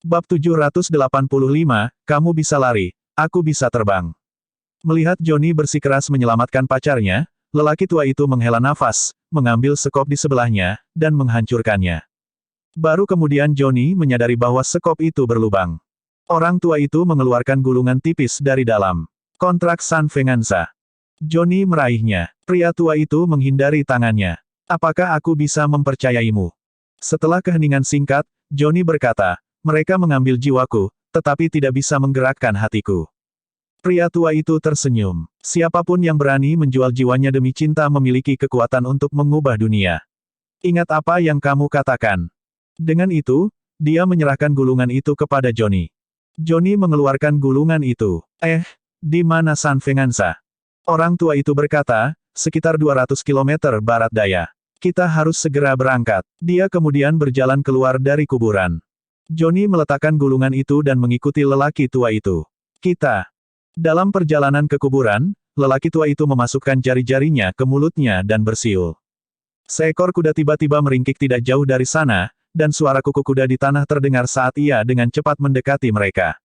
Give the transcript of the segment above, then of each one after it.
Bab 785, kamu bisa lari, aku bisa terbang. Melihat Johnny bersikeras menyelamatkan pacarnya, lelaki tua itu menghela nafas, mengambil sekop di sebelahnya, dan menghancurkannya. Baru kemudian Johnny menyadari bahwa sekop itu berlubang. Orang tua itu mengeluarkan gulungan tipis dari dalam. Kontrak San Venganza. Johnny meraihnya. Pria tua itu menghindari tangannya. Apakah aku bisa mempercayaimu? Setelah keheningan singkat, Johnny berkata, mereka mengambil jiwaku, tetapi tidak bisa menggerakkan hatiku. Pria tua itu tersenyum. Siapapun yang berani menjual jiwanya demi cinta memiliki kekuatan untuk mengubah dunia. Ingat apa yang kamu katakan. Dengan itu, dia menyerahkan gulungan itu kepada Johnny. Johnny mengeluarkan gulungan itu. Di mana San Venganza? Orang tua itu berkata, sekitar 200 km barat daya. Kita harus segera berangkat. Dia kemudian berjalan keluar dari kuburan. Johnny meletakkan gulungan itu dan mengikuti lelaki tua itu. Dalam perjalanan ke kuburan, lelaki tua itu memasukkan jari-jarinya ke mulutnya dan bersiul. Seekor kuda tiba-tiba meringkik tidak jauh dari sana, dan suara kuku kuda di tanah terdengar saat ia dengan cepat mendekati mereka.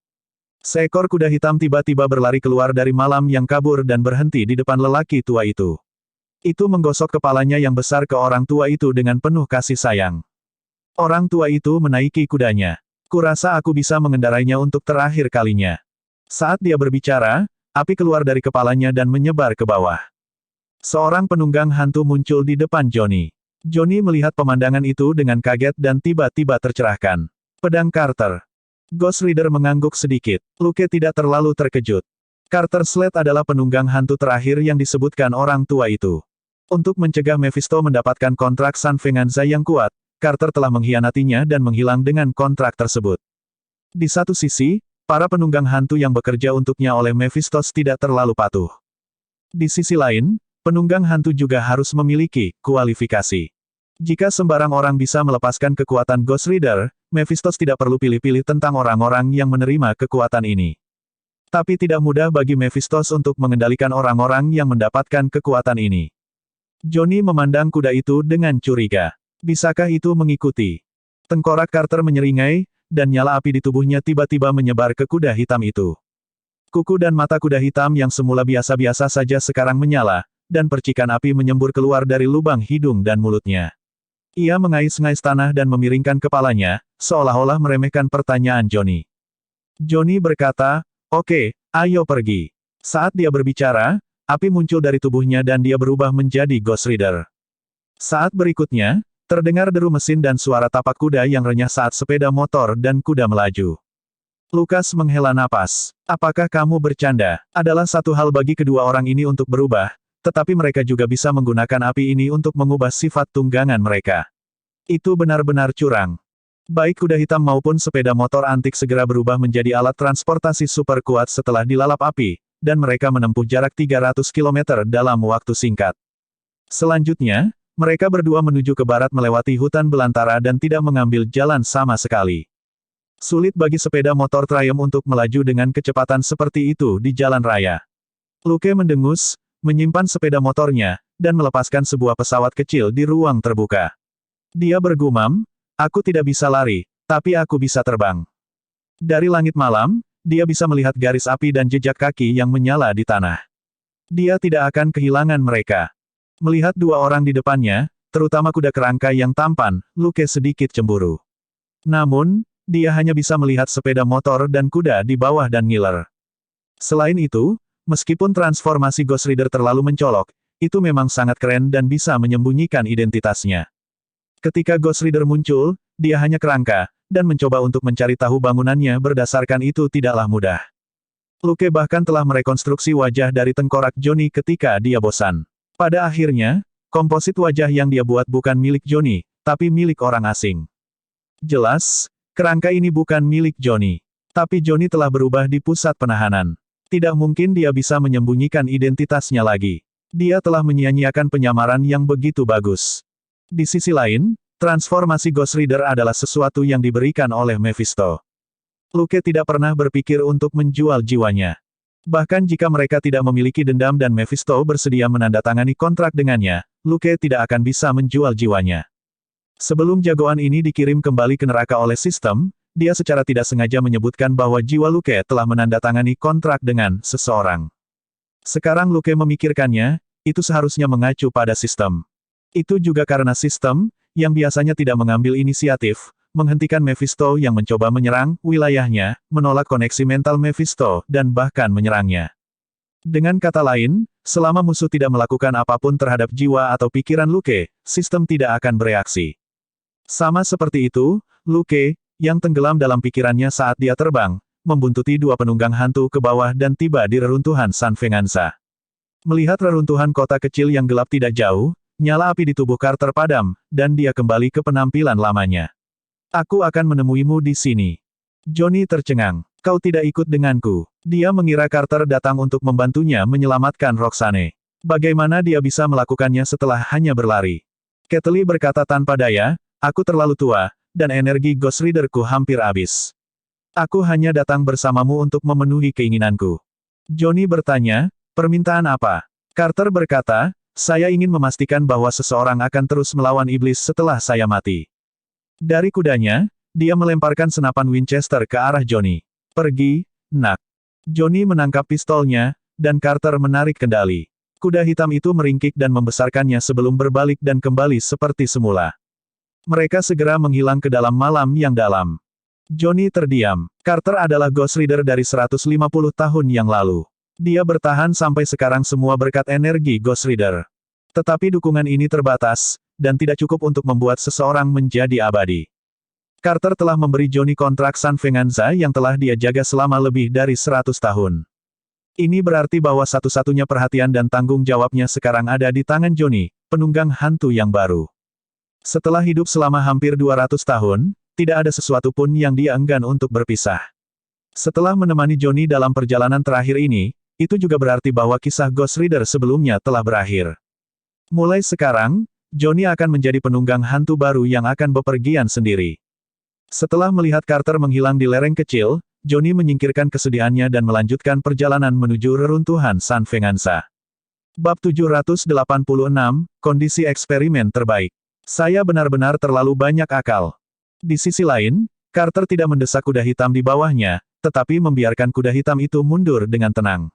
Seekor kuda hitam tiba-tiba berlari keluar dari malam yang kabur dan berhenti di depan lelaki tua itu. Itu menggosok kepalanya yang besar ke orang tua itu dengan penuh kasih sayang. Orang tua itu menaiki kudanya. Kurasa aku bisa mengendarainya untuk terakhir kalinya. Saat dia berbicara, api keluar dari kepalanya dan menyebar ke bawah. Seorang penunggang hantu muncul di depan Johnny. Johnny melihat pemandangan itu dengan kaget dan tiba-tiba tercerahkan. Pedang Carter. Ghost Rider mengangguk sedikit. Luke tidak terlalu terkejut. Carter Slade adalah penunggang hantu terakhir yang disebutkan orang tua itu. Untuk mencegah Mephisto mendapatkan kontrak San Venganza yang kuat, Carter telah mengkhianatinya dan menghilang dengan kontrak tersebut. Di satu sisi, para penunggang hantu yang bekerja untuknya oleh Mephisto tidak terlalu patuh. Di sisi lain, penunggang hantu juga harus memiliki kualifikasi. Jika sembarang orang bisa melepaskan kekuatan Ghost Rider, Mephisto tidak perlu pilih-pilih tentang orang-orang yang menerima kekuatan ini. Tapi tidak mudah bagi Mephisto untuk mengendalikan orang-orang yang mendapatkan kekuatan ini. Johnny memandang kuda itu dengan curiga. Bisakah itu mengikuti? Tengkorak Carter menyeringai, dan nyala api di tubuhnya tiba-tiba menyebar ke kuda hitam itu. Kuku dan mata kuda hitam yang semula biasa-biasa saja sekarang menyala, dan percikan api menyembur keluar dari lubang hidung dan mulutnya. Ia mengais-ngais tanah dan memiringkan kepalanya, seolah-olah meremehkan pertanyaan Johnny. Johnny berkata, "Oke, ayo pergi." Saat dia berbicara, api muncul dari tubuhnya dan dia berubah menjadi Ghost Rider. Saat berikutnya, terdengar deru mesin dan suara tapak kuda yang renyah saat sepeda motor dan kuda melaju. Lukas menghela napas. Apakah kamu bercanda? Adalah satu hal bagi kedua orang ini untuk berubah, tetapi mereka juga bisa menggunakan api ini untuk mengubah sifat tunggangan mereka. Itu benar-benar curang. Baik kuda hitam maupun sepeda motor antik segera berubah menjadi alat transportasi super kuat setelah dilalap api, dan mereka menempuh jarak 300 km dalam waktu singkat. Selanjutnya, mereka berdua menuju ke barat melewati hutan belantara dan tidak mengambil jalan sama sekali. Sulit bagi sepeda motor Triumph untuk melaju dengan kecepatan seperti itu di jalan raya. Luke mendengus, menyimpan sepeda motornya, dan melepaskan sebuah pesawat kecil di ruang terbuka. Dia bergumam, aku tidak bisa lari, tapi aku bisa terbang. Dari langit malam, dia bisa melihat garis api dan jejak kaki yang menyala di tanah. Dia tidak akan kehilangan mereka. Melihat dua orang di depannya, terutama kuda kerangka yang tampan, Luke sedikit cemburu. Namun, dia hanya bisa melihat sepeda motor dan kuda di bawah dan ngiler. Selain itu, meskipun transformasi Ghost Rider terlalu mencolok, itu memang sangat keren dan bisa menyembunyikan identitasnya. Ketika Ghost Rider muncul, dia hanya kerangka, dan mencoba untuk mencari tahu bangunannya berdasarkan itu tidaklah mudah. Luke bahkan telah merekonstruksi wajah dari tengkorak Johnny ketika dia bosan. Pada akhirnya, komposit wajah yang dia buat bukan milik Johnny, tapi milik orang asing. Jelas, kerangka ini bukan milik Johnny. Tapi Johnny telah berubah di pusat penahanan. Tidak mungkin dia bisa menyembunyikan identitasnya lagi. Dia telah menyia-nyiakan penyamaran yang begitu bagus. Di sisi lain, transformasi Ghost Rider adalah sesuatu yang diberikan oleh Mephisto. Luke tidak pernah berpikir untuk menjual jiwanya. Bahkan jika mereka tidak memiliki dendam dan Mephisto bersedia menandatangani kontrak dengannya, Luke tidak akan bisa menjual jiwanya. Sebelum jagoan ini dikirim kembali ke neraka oleh sistem, dia secara tidak sengaja menyebutkan bahwa jiwa Luke telah menandatangani kontrak dengan seseorang. Sekarang Luke memikirkannya, itu seharusnya mengacu pada sistem. Itu juga karena sistem, yang biasanya tidak mengambil inisiatif, menghentikan Mephisto yang mencoba menyerang wilayahnya, menolak koneksi mental Mephisto, dan bahkan menyerangnya. Dengan kata lain, selama musuh tidak melakukan apapun terhadap jiwa atau pikiran Luke, sistem tidak akan bereaksi. Sama seperti itu, Luke, yang tenggelam dalam pikirannya saat dia terbang, membuntuti dua penunggang hantu ke bawah dan tiba di reruntuhan San Venganza. Melihat reruntuhan kota kecil yang gelap tidak jauh, nyala api di tubuh Carter padam, dan dia kembali ke penampilan lamanya. Aku akan menemuimu di sini. Johnny tercengang. Kau tidak ikut denganku. Dia mengira Carter datang untuk membantunya menyelamatkan Roxane. Bagaimana dia bisa melakukannya setelah hanya berlari? Catelyn berkata tanpa daya, aku terlalu tua, dan energi Ghost Rider-ku hampir habis. Aku hanya datang bersamamu untuk memenuhi keinginanku. Johnny bertanya, permintaan apa? Carter berkata, saya ingin memastikan bahwa seseorang akan terus melawan iblis setelah saya mati. Dari kudanya, dia melemparkan senapan Winchester ke arah Johnny. Pergi, nak. Johnny menangkap pistolnya, dan Carter menarik kendali. Kuda hitam itu meringkik dan membesarkannya sebelum berbalik dan kembali seperti semula. Mereka segera menghilang ke dalam malam yang dalam. Johnny terdiam. Carter adalah Ghost Rider dari 150 tahun yang lalu. Dia bertahan sampai sekarang semua berkat energi Ghost Rider. Tetapi dukungan ini terbatas, dan tidak cukup untuk membuat seseorang menjadi abadi. Carter telah memberi Johnny kontrak San Venganza yang telah dia jaga selama lebih dari 100 tahun. Ini berarti bahwa satu-satunya perhatian dan tanggung jawabnya sekarang ada di tangan Johnny, penunggang hantu yang baru. Setelah hidup selama hampir 200 tahun, tidak ada sesuatu pun yang dia enggan untuk berpisah. Setelah menemani Johnny dalam perjalanan terakhir ini, itu juga berarti bahwa kisah Ghost Rider sebelumnya telah berakhir. Mulai sekarang, Johnny akan menjadi penunggang hantu baru yang akan bepergian sendiri. Setelah melihat Carter menghilang di lereng kecil, Johnny menyingkirkan kesedihannya dan melanjutkan perjalanan menuju reruntuhan San Venganza. Bab 786, Kondisi Eksperimen Terbaik. Saya benar-benar terlalu banyak akal. Di sisi lain, Carter tidak mendesak kuda hitam di bawahnya, tetapi membiarkan kuda hitam itu mundur dengan tenang.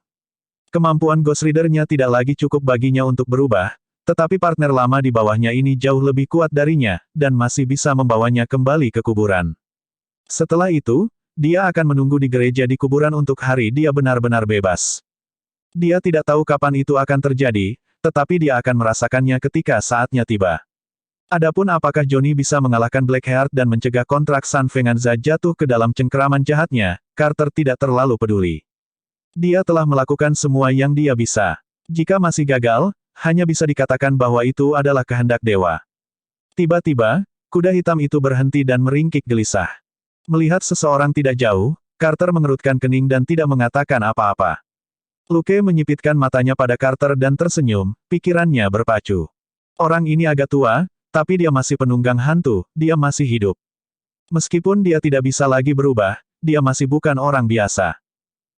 Kemampuan Ghost Rider-nya tidak lagi cukup baginya untuk berubah, tetapi partner lama di bawahnya ini jauh lebih kuat darinya, dan masih bisa membawanya kembali ke kuburan. Setelah itu, dia akan menunggu di gereja di kuburan untuk hari dia benar-benar bebas. Dia tidak tahu kapan itu akan terjadi, tetapi dia akan merasakannya ketika saatnya tiba. Adapun apakah Johnny bisa mengalahkan Blackheart dan mencegah kontrak San Venganza jatuh ke dalam cengkeraman jahatnya, Carter tidak terlalu peduli. Dia telah melakukan semua yang dia bisa. Jika masih gagal, hanya bisa dikatakan bahwa itu adalah kehendak dewa. Tiba-tiba, kuda hitam itu berhenti dan meringkik gelisah. Melihat seseorang tidak jauh, Carter mengerutkan kening dan tidak mengatakan apa-apa. Luke menyipitkan matanya pada Carter dan tersenyum, pikirannya berpacu. Orang ini agak tua, tapi dia masih penunggang hantu, dia masih hidup. Meskipun dia tidak bisa lagi berubah, dia masih bukan orang biasa.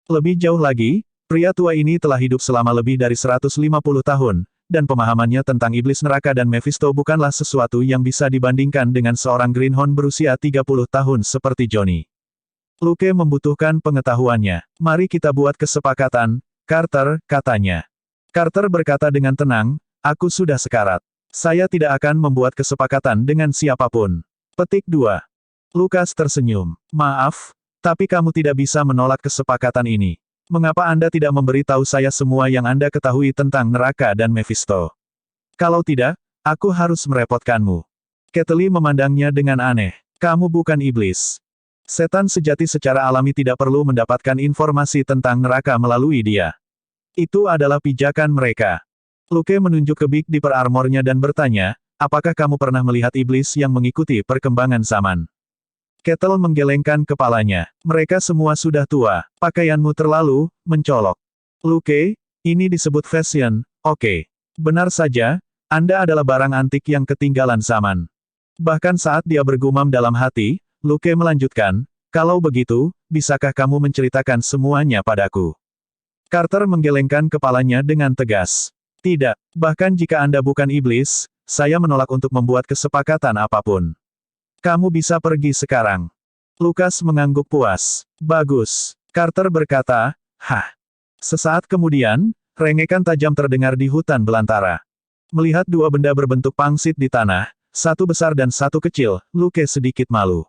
Lebih jauh lagi, pria tua ini telah hidup selama lebih dari 150 tahun, dan pemahamannya tentang iblis neraka dan Mephisto bukanlah sesuatu yang bisa dibandingkan dengan seorang Greenhorn berusia 30 tahun seperti Johnny. Luke membutuhkan pengetahuannya. Mari kita buat kesepakatan, Carter, katanya. Carter berkata dengan tenang, aku sudah sekarat. Saya tidak akan membuat kesepakatan dengan siapapun. Petik 2. Lukas tersenyum. Maaf, tapi kamu tidak bisa menolak kesepakatan ini. Mengapa Anda tidak memberi tahu saya semua yang Anda ketahui tentang neraka dan Mephisto? Kalau tidak, aku harus merepotkanmu. Catelyn memandangnya dengan aneh. Kamu bukan iblis. Setan sejati secara alami tidak perlu mendapatkan informasi tentang neraka melalui dia. Itu adalah pijakan mereka. Luke menunjuk ke Big Dipper armornya dan bertanya, apakah kamu pernah melihat iblis yang mengikuti perkembangan zaman? Kettle menggelengkan kepalanya. Mereka semua sudah tua. Pakaianmu terlalu mencolok. Luke, ini disebut fashion, oke. Benar saja, Anda adalah barang antik yang ketinggalan zaman. Bahkan saat dia bergumam dalam hati, Luke melanjutkan, kalau begitu, bisakah kamu menceritakan semuanya padaku? Carter menggelengkan kepalanya dengan tegas. Tidak, bahkan jika Anda bukan iblis, saya menolak untuk membuat kesepakatan apapun. Kamu bisa pergi sekarang. Lukas mengangguk puas. Bagus. Carter berkata, hah. Sesaat kemudian, rengekan tajam terdengar di hutan belantara. Melihat dua benda berbentuk pangsit di tanah, satu besar dan satu kecil, Luke sedikit malu.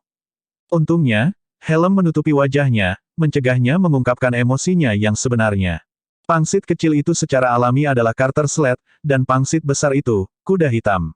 Untungnya, helm menutupi wajahnya, mencegahnya mengungkapkan emosinya yang sebenarnya. Pangsit kecil itu secara alami adalah Carter Sled, dan pangsit besar itu, kuda hitam.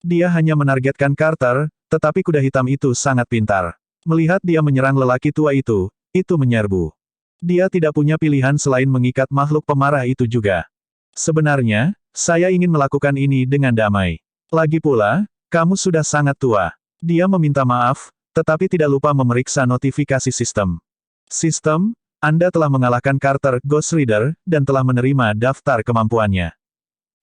Dia hanya menargetkan Carter, tetapi kuda hitam itu sangat pintar. Melihat dia menyerang lelaki tua itu menyerbu. Dia tidak punya pilihan selain mengikat makhluk pemarah itu juga. Sebenarnya, saya ingin melakukan ini dengan damai. Lagi pula, kamu sudah sangat tua. Dia meminta maaf, tetapi tidak lupa memeriksa notifikasi sistem. Sistem, Anda telah mengalahkan Carter Ghost Rider, dan telah menerima daftar kemampuannya.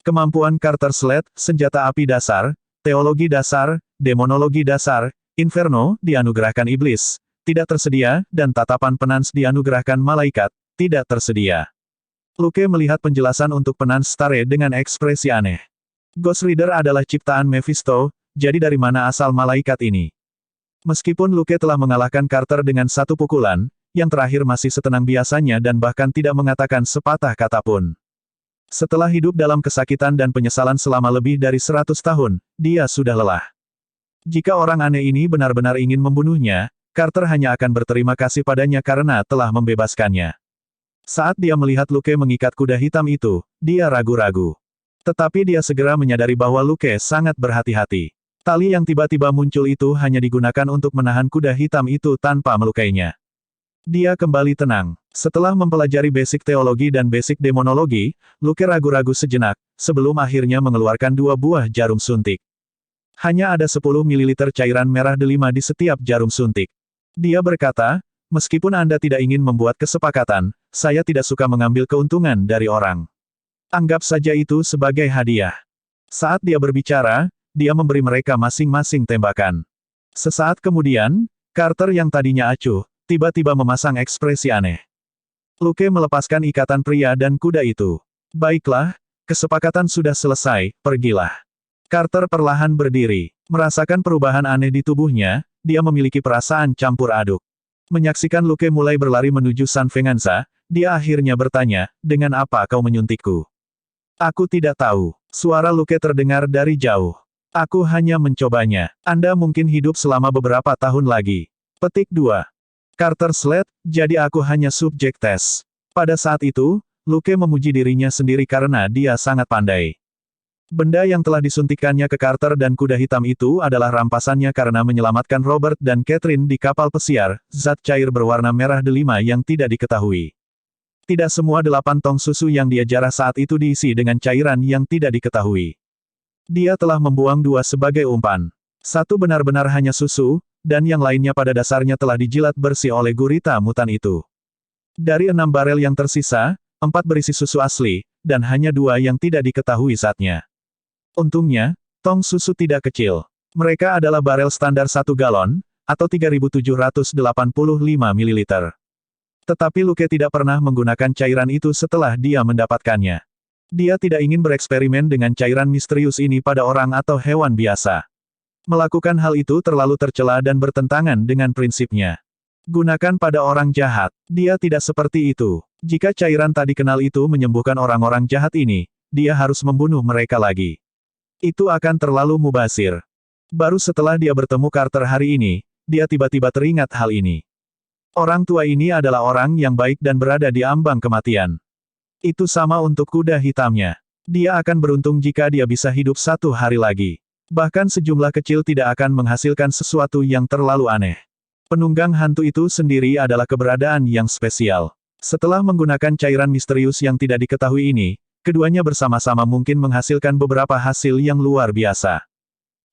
Kemampuan Carter Sled, senjata api dasar, teologi dasar, demonologi dasar, Inferno, dianugerahkan iblis, tidak tersedia, dan tatapan penans dianugerahkan malaikat, tidak tersedia. Luke melihat penjelasan untuk penans Stare dengan ekspresi aneh. Ghost Rider adalah ciptaan Mephisto, jadi dari mana asal malaikat ini? Meskipun Luke telah mengalahkan Carter dengan satu pukulan, yang terakhir masih setenang biasanya dan bahkan tidak mengatakan sepatah kata pun. Setelah hidup dalam kesakitan dan penyesalan selama lebih dari 100 tahun, dia sudah lelah. Jika orang aneh ini benar-benar ingin membunuhnya, Carter hanya akan berterima kasih padanya karena telah membebaskannya. Saat dia melihat Luke mengikat kuda hitam itu, dia ragu-ragu. Tetapi dia segera menyadari bahwa Luke sangat berhati-hati. Tali yang tiba-tiba muncul itu hanya digunakan untuk menahan kuda hitam itu tanpa melukainya. Dia kembali tenang. Setelah mempelajari basic teologi dan basic demonologi, Luke ragu-ragu sejenak, sebelum akhirnya mengeluarkan 2 buah jarum suntik. Hanya ada 10 ml cairan merah delima di setiap jarum suntik. Dia berkata, meskipun Anda tidak ingin membuat kesepakatan, saya tidak suka mengambil keuntungan dari orang. Anggap saja itu sebagai hadiah. Saat dia berbicara, dia memberi mereka masing-masing tembakan. Sesaat kemudian, Carter yang tadinya acuh, tiba-tiba memasang ekspresi aneh. Luke melepaskan ikatan pria dan kuda itu. Baiklah, kesepakatan sudah selesai, pergilah. Carter perlahan berdiri. Merasakan perubahan aneh di tubuhnya, dia memiliki perasaan campur aduk. Menyaksikan Luke mulai berlari menuju San Venganza, dia akhirnya bertanya, dengan apa kau menyuntikku? Aku tidak tahu. Suara Luke terdengar dari jauh. Aku hanya mencobanya. Anda mungkin hidup selama beberapa tahun lagi. Petik 2. Carter Sled, jadi aku hanya subjek tes. Pada saat itu, Luke memuji dirinya sendiri karena dia sangat pandai. Benda yang telah disuntikannya ke Carter dan kuda hitam itu adalah rampasannya karena menyelamatkan Robert dan Catherine di kapal pesiar, zat cair berwarna merah delima yang tidak diketahui. Tidak semua 8 tong susu yang dia jarah saat itu diisi dengan cairan yang tidak diketahui. Dia telah membuang 2 sebagai umpan. Satu benar-benar hanya susu, dan yang lainnya pada dasarnya telah dijilat bersih oleh gurita mutan itu. Dari 6 barel yang tersisa, 4 berisi susu asli, dan hanya 2 yang tidak diketahui zatnya. Untungnya, tong susu tidak kecil. Mereka adalah barel standar 1 galon, atau 3.785 ml. Tetapi Luke tidak pernah menggunakan cairan itu setelah dia mendapatkannya. Dia tidak ingin bereksperimen dengan cairan misterius ini pada orang atau hewan biasa. Melakukan hal itu terlalu tercela dan bertentangan dengan prinsipnya. Gunakan pada orang jahat. Dia tidak seperti itu. Jika cairan tadi kenal itu menyembuhkan orang-orang jahat ini, dia harus membunuh mereka lagi. Itu akan terlalu mubazir. Baru setelah dia bertemu Carter hari ini, dia tiba-tiba teringat hal ini. Orang tua ini adalah orang yang baik dan berada di ambang kematian. Itu sama untuk kuda hitamnya. Dia akan beruntung jika dia bisa hidup 1 hari lagi. Bahkan sejumlah kecil tidak akan menghasilkan sesuatu yang terlalu aneh. Penunggang hantu itu sendiri adalah keberadaan yang spesial. Setelah menggunakan cairan misterius yang tidak diketahui ini, keduanya bersama-sama mungkin menghasilkan beberapa hasil yang luar biasa.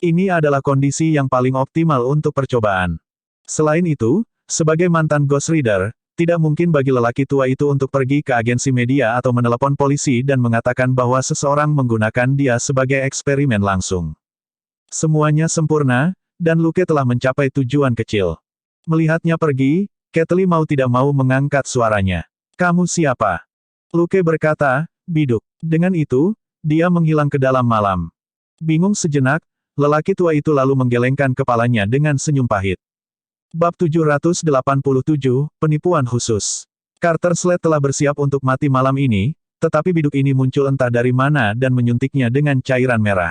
Ini adalah kondisi yang paling optimal untuk percobaan. Selain itu, sebagai mantan Ghost Rider, tidak mungkin bagi lelaki tua itu untuk pergi ke agensi media atau menelepon polisi dan mengatakan bahwa seseorang menggunakan dia sebagai eksperimen langsung. Semuanya sempurna, dan Luke telah mencapai tujuan kecil. Melihatnya pergi, Catelyn mau tidak mau mengangkat suaranya. Kamu siapa? Luke berkata, biduk. Dengan itu, dia menghilang ke dalam malam. Bingung sejenak, lelaki tua itu lalu menggelengkan kepalanya dengan senyum pahit. Bab 787, Penipuan Khusus. Carter Slade telah bersiap untuk mati malam ini, tetapi biduk ini muncul entah dari mana dan menyuntiknya dengan cairan merah.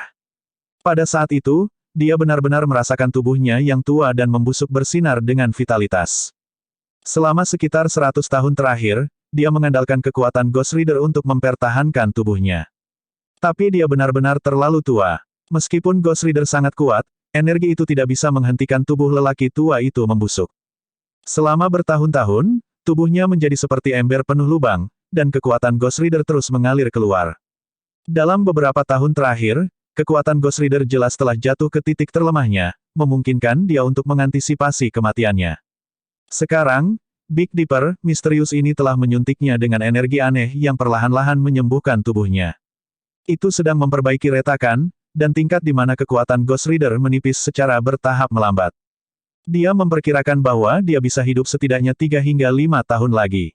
Pada saat itu, dia benar-benar merasakan tubuhnya yang tua dan membusuk bersinar dengan vitalitas. Selama sekitar 100 tahun terakhir, dia mengandalkan kekuatan Ghost Rider untuk mempertahankan tubuhnya. Tapi dia benar-benar terlalu tua. Meskipun Ghost Rider sangat kuat, energi itu tidak bisa menghentikan tubuh lelaki tua itu membusuk. Selama bertahun-tahun, tubuhnya menjadi seperti ember penuh lubang, dan kekuatan Ghost Rider terus mengalir keluar. Dalam beberapa tahun terakhir, kekuatan Ghost Rider jelas telah jatuh ke titik terlemahnya, memungkinkan dia untuk mengantisipasi kematiannya. Sekarang, Big Dipper, misterius ini telah menyuntiknya dengan energi aneh yang perlahan-lahan menyembuhkan tubuhnya. Itu sedang memperbaiki retakan, dan tingkat di mana kekuatan Ghost Rider menipis secara bertahap melambat. Dia memperkirakan bahwa dia bisa hidup setidaknya 3 hingga 5 tahun lagi.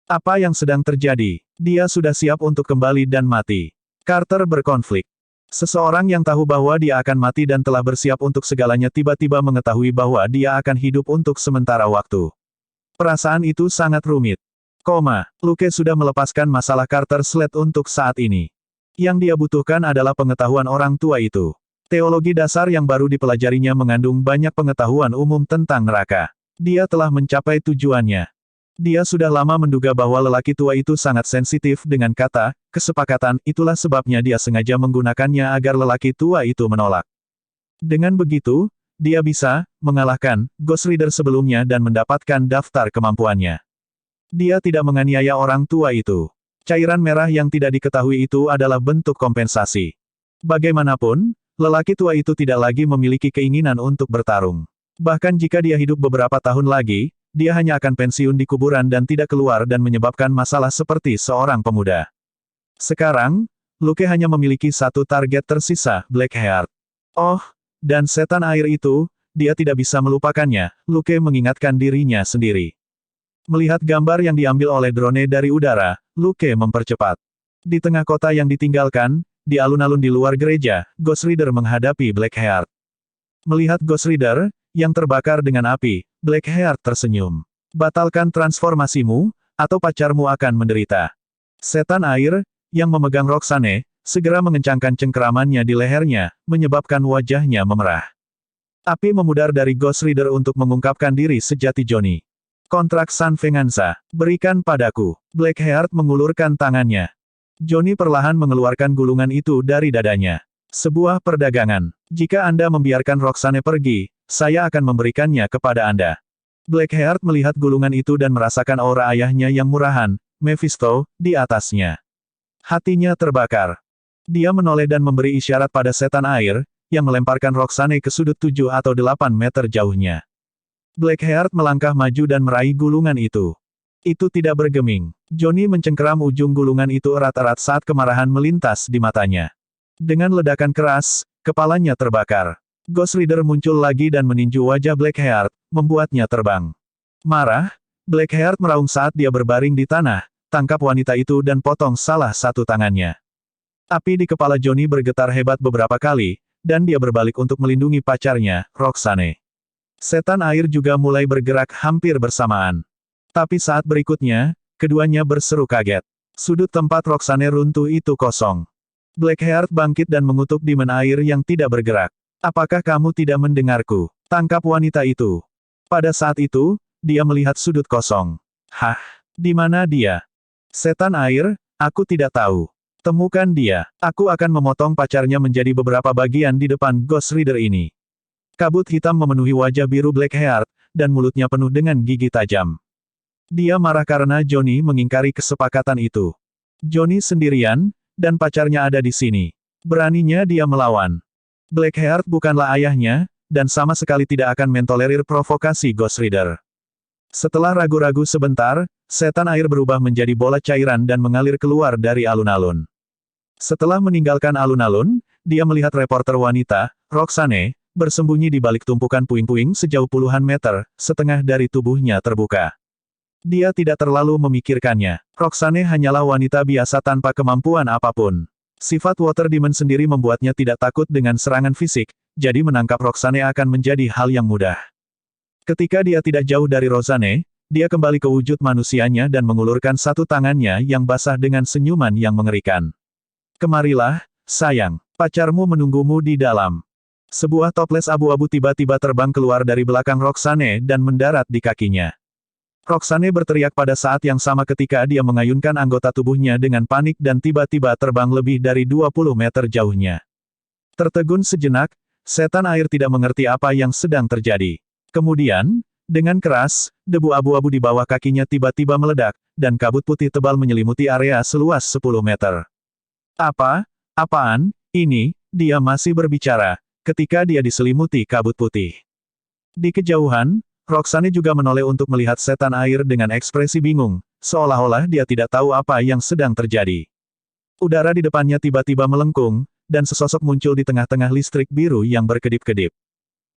Apa yang sedang terjadi? Dia sudah siap untuk kembali dan mati. Carter berkonflik. Seseorang yang tahu bahwa dia akan mati dan telah bersiap untuk segalanya tiba-tiba mengetahui bahwa dia akan hidup untuk sementara waktu. Perasaan itu sangat rumit. Luke sudah melepaskan masalah Carter Slade untuk saat ini. Yang dia butuhkan adalah pengetahuan orang tua itu. Teologi dasar yang baru dipelajarinya mengandung banyak pengetahuan umum tentang neraka. Dia telah mencapai tujuannya. Dia sudah lama menduga bahwa lelaki tua itu sangat sensitif dengan kata, kesepakatan, itulah sebabnya dia sengaja menggunakannya agar lelaki tua itu menolak. Dengan begitu, dia bisa mengalahkan Ghost Rider sebelumnya dan mendapatkan daftar kemampuannya. Dia tidak menganiaya orang tua itu. Cairan merah yang tidak diketahui itu adalah bentuk kompensasi. Bagaimanapun, lelaki tua itu tidak lagi memiliki keinginan untuk bertarung. Bahkan jika dia hidup beberapa tahun lagi, dia hanya akan pensiun di kuburan dan tidak keluar dan menyebabkan masalah seperti seorang pemuda. Sekarang, Luke hanya memiliki satu target tersisa, Blackheart. Oh, dan setan air itu, dia tidak bisa melupakannya, Luke mengingatkan dirinya sendiri. Melihat gambar yang diambil oleh drone dari udara, Luke mempercepat. Di tengah kota yang ditinggalkan, di alun-alun di luar gereja, Ghost Rider menghadapi Blackheart. Melihat Ghost Rider, yang terbakar dengan api, Blackheart tersenyum. Batalkan transformasimu, atau pacarmu akan menderita. Setan air, yang memegang Roxane, segera mengencangkan cengkeramannya di lehernya, menyebabkan wajahnya memerah. Api memudar dari Ghost Rider untuk mengungkapkan diri sejati Johnny. Kontrak San Venganza, berikan padaku. Blackheart mengulurkan tangannya. Johnny perlahan mengeluarkan gulungan itu dari dadanya. Sebuah perdagangan. Jika Anda membiarkan Roxane pergi, saya akan memberikannya kepada Anda. Blackheart melihat gulungan itu dan merasakan aura ayahnya yang murahan, Mephisto, di atasnya. Hatinya terbakar. Dia menoleh dan memberi isyarat pada setan air, yang melemparkan Roxane ke sudut 7 atau 8 meter jauhnya. Blackheart melangkah maju dan meraih gulungan itu. Itu tidak bergeming. Johnny mencengkeram ujung gulungan itu erat-erat saat kemarahan melintas di matanya. Dengan ledakan keras, kepalanya terbakar. Ghost Rider muncul lagi dan meninju wajah Blackheart, membuatnya terbang. Marah, Blackheart meraung saat dia berbaring di tanah, tangkap wanita itu dan potong salah satu tangannya. Api di kepala Johnny bergetar hebat beberapa kali, dan dia berbalik untuk melindungi pacarnya, Roxane. Setan air juga mulai bergerak hampir bersamaan. Tapi saat berikutnya, keduanya berseru kaget. Sudut tempat Roxane runtuh itu kosong. Blackheart bangkit dan mengutuk demon air yang tidak bergerak. Apakah kamu tidak mendengarku? Tangkap wanita itu. Pada saat itu, dia melihat sudut kosong. Hah? Di mana dia? Setan air, aku tidak tahu. Temukan dia. Aku akan memotong pacarnya menjadi beberapa bagian di depan Ghost Rider ini. Kabut hitam memenuhi wajah biru Blackheart, dan mulutnya penuh dengan gigi tajam. Dia marah karena Johnny mengingkari kesepakatan itu. Johnny sendirian, dan pacarnya ada di sini. Beraninya dia melawan. Blackheart bukanlah ayahnya, dan sama sekali tidak akan mentolerir provokasi Ghost Rider. Setelah ragu-ragu sebentar, setan air berubah menjadi bola cairan dan mengalir keluar dari alun-alun. Setelah meninggalkan alun-alun, dia melihat reporter wanita, Roxane, bersembunyi di balik tumpukan puing-puing sejauh puluhan meter, setengah dari tubuhnya terbuka. Dia tidak terlalu memikirkannya. Roxane hanyalah wanita biasa tanpa kemampuan apapun. Sifat Water Demon sendiri membuatnya tidak takut dengan serangan fisik, jadi menangkap Roxane akan menjadi hal yang mudah. Ketika dia tidak jauh dari Rozane, dia kembali ke wujud manusianya dan mengulurkan satu tangannya yang basah dengan senyuman yang mengerikan. Kemarilah, sayang. Pacarmu menunggumu di dalam. Sebuah toples abu-abu tiba-tiba terbang keluar dari belakang Roxane dan mendarat di kakinya. Roxane berteriak pada saat yang sama ketika dia mengayunkan anggota tubuhnya dengan panik dan tiba-tiba terbang lebih dari 20 meter jauhnya. Tertegun sejenak, setan air tidak mengerti apa yang sedang terjadi. Kemudian, dengan keras, debu abu-abu di bawah kakinya tiba-tiba meledak, dan kabut putih tebal menyelimuti area seluas 10 meter. Apaan, ini, dia masih berbicara, ketika dia diselimuti kabut putih. Di kejauhan, Roxane juga menoleh untuk melihat setan air dengan ekspresi bingung, seolah-olah dia tidak tahu apa yang sedang terjadi. Udara di depannya tiba-tiba melengkung, dan sesosok muncul di tengah-tengah listrik biru yang berkedip-kedip.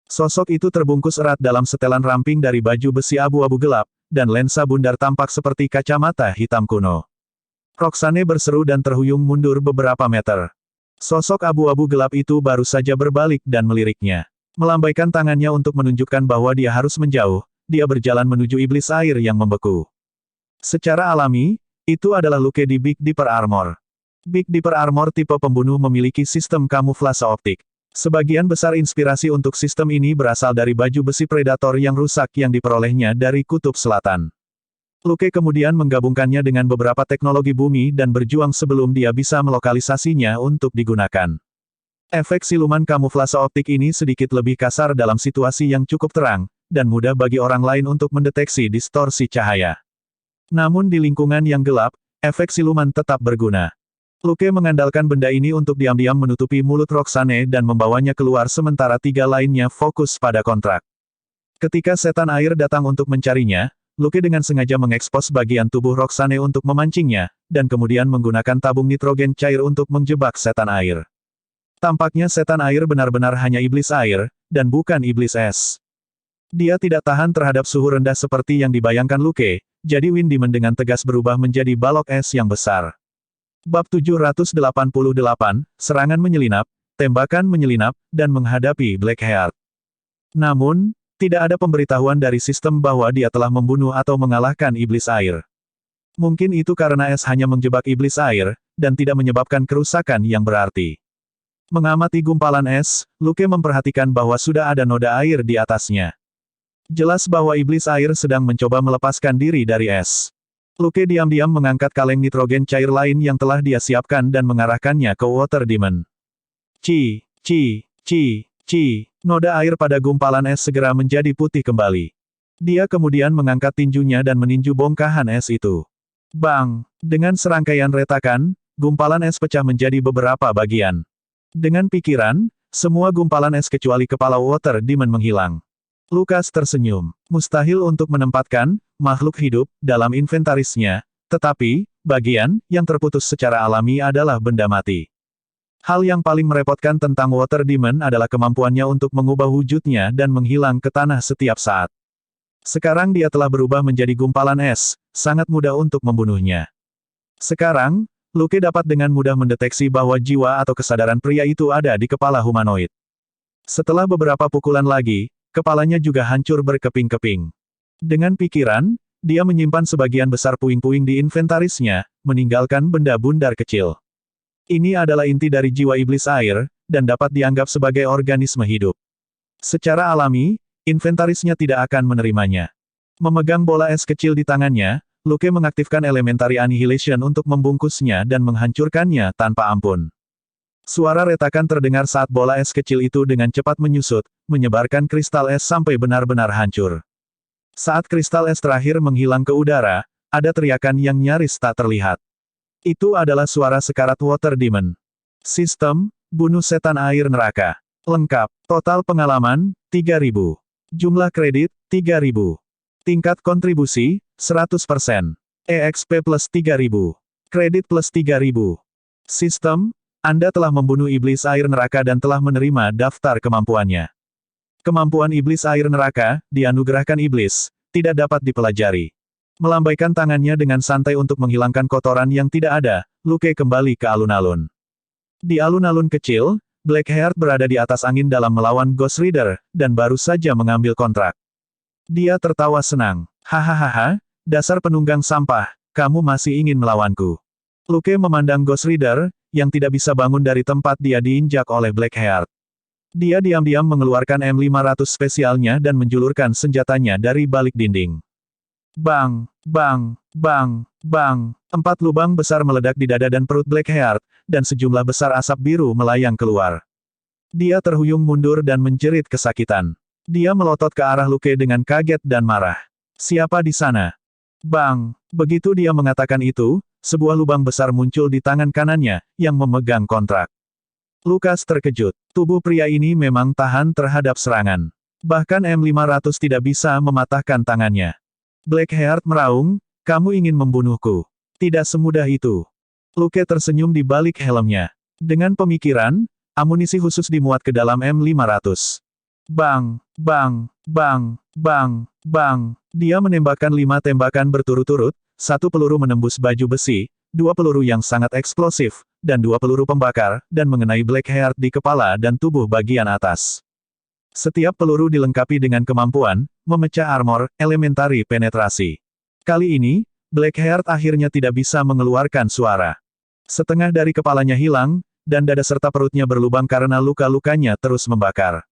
Sosok itu terbungkus erat dalam setelan ramping dari baju besi abu-abu gelap, dan lensa bundar tampak seperti kacamata hitam kuno. Roxane berseru dan terhuyung mundur beberapa meter. Sosok abu-abu gelap itu baru saja berbalik dan meliriknya. Melambaikan tangannya untuk menunjukkan bahwa dia harus menjauh, dia berjalan menuju iblis air yang membeku. Secara alami, itu adalah Luke di Big Dipper Armor. Big Dipper Armor tipe pembunuh memiliki sistem kamuflase optik. Sebagian besar inspirasi untuk sistem ini berasal dari baju besi predator yang rusak yang diperolehnya dari Kutub Selatan. Luke kemudian menggabungkannya dengan beberapa teknologi bumi dan berjuang sebelum dia bisa melokalisasinya untuk digunakan. Efek siluman kamuflase optik ini sedikit lebih kasar dalam situasi yang cukup terang, dan mudah bagi orang lain untuk mendeteksi distorsi cahaya. Namun di lingkungan yang gelap, efek siluman tetap berguna. Luke mengandalkan benda ini untuk diam-diam menutupi mulut Roxane dan membawanya keluar sementara tiga lainnya fokus pada kontrak. Ketika setan air datang untuk mencarinya, Luke dengan sengaja mengekspos bagian tubuh Roxane untuk memancingnya, dan kemudian menggunakan tabung nitrogen cair untuk menjebak setan air. Tampaknya setan air benar-benar hanya iblis air, dan bukan iblis es. Dia tidak tahan terhadap suhu rendah seperti yang dibayangkan Luke, jadi Wind Demon dengan tegas berubah menjadi balok es yang besar. Bab 788, Serangan Menyelinap, Tembakan Menyelinap, dan Menghadapi Blackheart. Namun, tidak ada pemberitahuan dari sistem bahwa dia telah membunuh atau mengalahkan iblis air. Mungkin itu karena es hanya menjebak iblis air, dan tidak menyebabkan kerusakan yang berarti. Mengamati gumpalan es, Luke memperhatikan bahwa sudah ada noda air di atasnya. Jelas bahwa iblis air sedang mencoba melepaskan diri dari es. Luke diam-diam mengangkat kaleng nitrogen cair lain yang telah dia siapkan dan mengarahkannya ke Water Demon. Ci. Noda air pada gumpalan es segera menjadi putih kembali. Dia kemudian mengangkat tinjunya dan meninju bongkahan es itu. Bang! Dengan serangkaian retakan, gumpalan es pecah menjadi beberapa bagian. Dengan pikiran, semua gumpalan es kecuali kepala Water Demon menghilang. Lukas tersenyum. Mustahil untuk menempatkan makhluk hidup dalam inventarisnya, tetapi bagian yang terputus secara alami adalah benda mati. Hal yang paling merepotkan tentang Water Demon adalah kemampuannya untuk mengubah wujudnya dan menghilang ke tanah setiap saat. Sekarang dia telah berubah menjadi gumpalan es, sangat mudah untuk membunuhnya. Sekarang, Luke dapat dengan mudah mendeteksi bahwa jiwa atau kesadaran pria itu ada di kepala humanoid. Setelah beberapa pukulan lagi, kepalanya juga hancur berkeping-keping. Dengan pikiran, dia menyimpan sebagian besar puing-puing di inventarisnya, meninggalkan benda bundar kecil. Ini adalah inti dari jiwa iblis air, dan dapat dianggap sebagai organisme hidup. Secara alami, inventarisnya tidak akan menerimanya. Memegang bola es kecil di tangannya, Luke mengaktifkan Elementary Annihilation untuk membungkusnya dan menghancurkannya tanpa ampun. Suara retakan terdengar saat bola es kecil itu dengan cepat menyusut, menyebarkan kristal es sampai benar-benar hancur. Saat kristal es terakhir menghilang ke udara, ada teriakan yang nyaris tak terlihat. Itu adalah suara sekarat Water Demon. Sistem, bunuh setan air neraka. Lengkap. Total pengalaman, 3000. Jumlah kredit, 3000. Tingkat kontribusi, 100%. EXP plus 3000. Kredit plus 3000. Sistem, Anda telah membunuh iblis air neraka dan telah menerima daftar kemampuannya. Kemampuan iblis air neraka, dianugerahkan iblis, tidak dapat dipelajari. Melambaikan tangannya dengan santai untuk menghilangkan kotoran yang tidak ada, Luke kembali ke alun-alun. Di alun-alun kecil, Blackheart berada di atas angin dalam melawan Ghost Rider, dan baru saja mengambil kontrak. Dia tertawa senang. Hahaha, dasar penunggang sampah, kamu masih ingin melawanku. Luke memandang Ghost Rider, yang tidak bisa bangun dari tempat dia diinjak oleh Blackheart. Dia diam-diam mengeluarkan M500 spesialnya dan menjulurkan senjatanya dari balik dinding. Bang, bang, bang, bang. 4 lubang besar meledak di dada dan perut Blackheart, dan sejumlah besar asap biru melayang keluar. Dia terhuyung mundur dan menjerit kesakitan. Dia melotot ke arah Luke dengan kaget dan marah. Siapa di sana? Bang! Begitu dia mengatakan itu, sebuah lubang besar muncul di tangan kanannya, yang memegang kontrak. Lukas terkejut. Tubuh pria ini memang tahan terhadap serangan. Bahkan M500 tidak bisa mematahkan tangannya. Blackheart meraung, kamu ingin membunuhku. Tidak semudah itu. Luke tersenyum di balik helmnya. Dengan pemikiran, amunisi khusus dimuat ke dalam M500. Bang, bang, bang, bang, bang. Dia menembakkan 5 tembakan berturut-turut, 1 peluru menembus baju besi, 2 peluru yang sangat eksplosif, dan 2 peluru pembakar, dan mengenai Blackheart di kepala dan tubuh bagian atas. Setiap peluru dilengkapi dengan kemampuan, memecah armor, elementari penetrasi. Kali ini, Blackheart akhirnya tidak bisa mengeluarkan suara. Setengah dari kepalanya hilang, dan dada serta perutnya berlubang karena luka-lukanya terus membakar.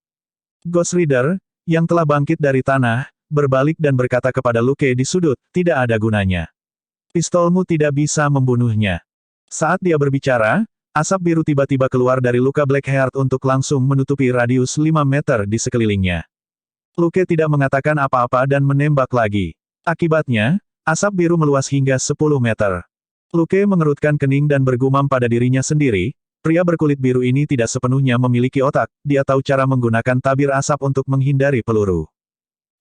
Ghost Rider, yang telah bangkit dari tanah, berbalik dan berkata kepada Luke di sudut, tidak ada gunanya. Pistolmu tidak bisa membunuhnya. Saat dia berbicara, asap biru tiba-tiba keluar dari luka Blackheart untuk langsung menutupi radius 5 meter di sekelilingnya. Luke tidak mengatakan apa-apa dan menembak lagi. Akibatnya, asap biru meluas hingga 10 meter. Luke mengerutkan kening dan bergumam pada dirinya sendiri, pria berkulit biru ini tidak sepenuhnya memiliki otak, dia tahu cara menggunakan tabir asap untuk menghindari peluru.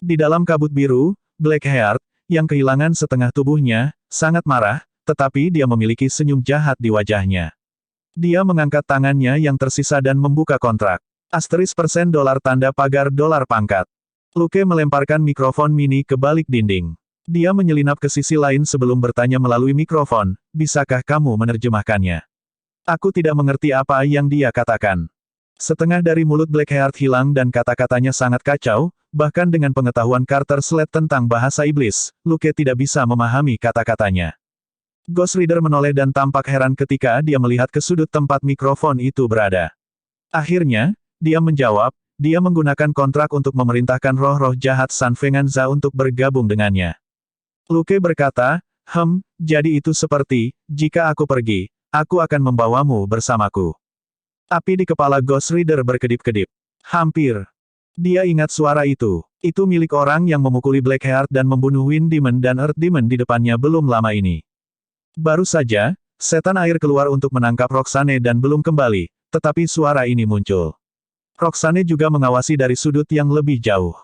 Di dalam kabut biru, Blackheart, yang kehilangan setengah tubuhnya, sangat marah, tetapi dia memiliki senyum jahat di wajahnya. Dia mengangkat tangannya yang tersisa dan membuka kontrak. $% tanda pagar dolar pangkat. Luke melemparkan mikrofon mini ke balik dinding. Dia menyelinap ke sisi lain sebelum bertanya melalui mikrofon, bisakah kamu menerjemahkannya? Aku tidak mengerti apa yang dia katakan. Setengah dari mulut Blackheart hilang dan kata-katanya sangat kacau, bahkan dengan pengetahuan Carter Slade tentang bahasa iblis, Luke tidak bisa memahami kata-katanya. Ghost Rider menoleh dan tampak heran ketika dia melihat ke sudut tempat mikrofon itu berada. Akhirnya, dia menjawab, dia menggunakan kontrak untuk memerintahkan roh-roh jahat San Venganza untuk bergabung dengannya. Luke berkata, jadi itu seperti, jika aku pergi, aku akan membawamu bersamaku. Api di kepala Ghost Rider berkedip-kedip. Hampir. Dia ingat suara itu. Itu milik orang yang memukuli Blackheart dan membunuh Wind Demon dan Earth Demon di depannya belum lama ini. Baru saja, setan air keluar untuk menangkap Roxane dan belum kembali, tetapi suara ini muncul. Roxane juga mengawasi dari sudut yang lebih jauh.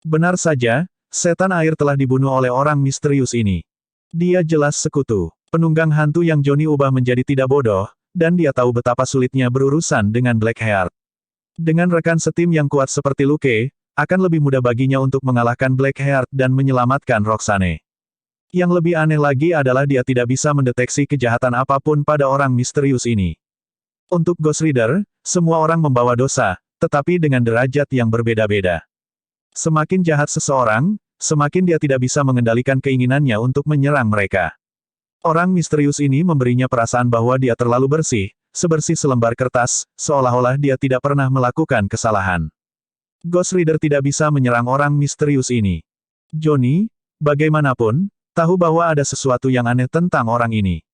Benar saja, setan air telah dibunuh oleh orang misterius ini. Dia jelas sekutu. Penunggang hantu yang Johnny ubah menjadi tidak bodoh, dan dia tahu betapa sulitnya berurusan dengan Blackheart. Dengan rekan setim yang kuat seperti Luke, akan lebih mudah baginya untuk mengalahkan Blackheart dan menyelamatkan Roxane. Yang lebih aneh lagi adalah dia tidak bisa mendeteksi kejahatan apapun pada orang misterius ini. Untuk Ghost Rider, semua orang membawa dosa, tetapi dengan derajat yang berbeda-beda. Semakin jahat seseorang, semakin dia tidak bisa mengendalikan keinginannya untuk menyerang mereka. Orang misterius ini memberinya perasaan bahwa dia terlalu bersih, sebersih selembar kertas, seolah-olah dia tidak pernah melakukan kesalahan. Ghost Rider tidak bisa menyerang orang misterius ini. Johnny, bagaimanapun, tahu bahwa ada sesuatu yang aneh tentang orang ini.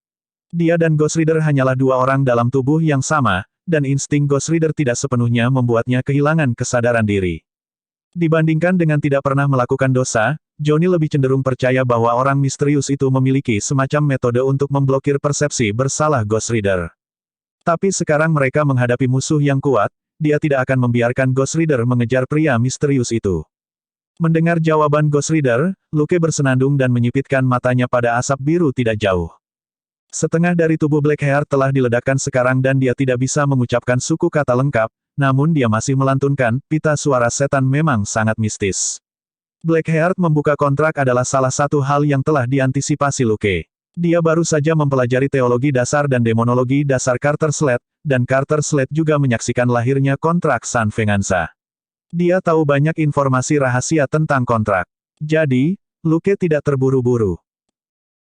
Dia dan Ghost Rider hanyalah 2 orang dalam tubuh yang sama, dan insting Ghost Rider tidak sepenuhnya membuatnya kehilangan kesadaran diri. Dibandingkan dengan tidak pernah melakukan dosa, Johnny lebih cenderung percaya bahwa orang misterius itu memiliki semacam metode untuk memblokir persepsi bersalah Ghost Rider. Tapi sekarang mereka menghadapi musuh yang kuat, dia tidak akan membiarkan Ghost Rider mengejar pria misterius itu. Mendengar jawaban Ghost Rider, Luke bersenandung dan menyipitkan matanya pada asap biru tidak jauh. Setengah dari tubuh Blackheart telah diledakkan sekarang dan dia tidak bisa mengucapkan suku kata lengkap, namun dia masih melantunkan, pita suara setan memang sangat mistis. Blackheart membuka kontrak adalah salah satu hal yang telah diantisipasi Luke. Dia baru saja mempelajari teologi dasar dan demonologi dasar Carter Slade, dan Carter Slade juga menyaksikan lahirnya kontrak San Venganza. Dia tahu banyak informasi rahasia tentang kontrak. Jadi, Luke tidak terburu-buru.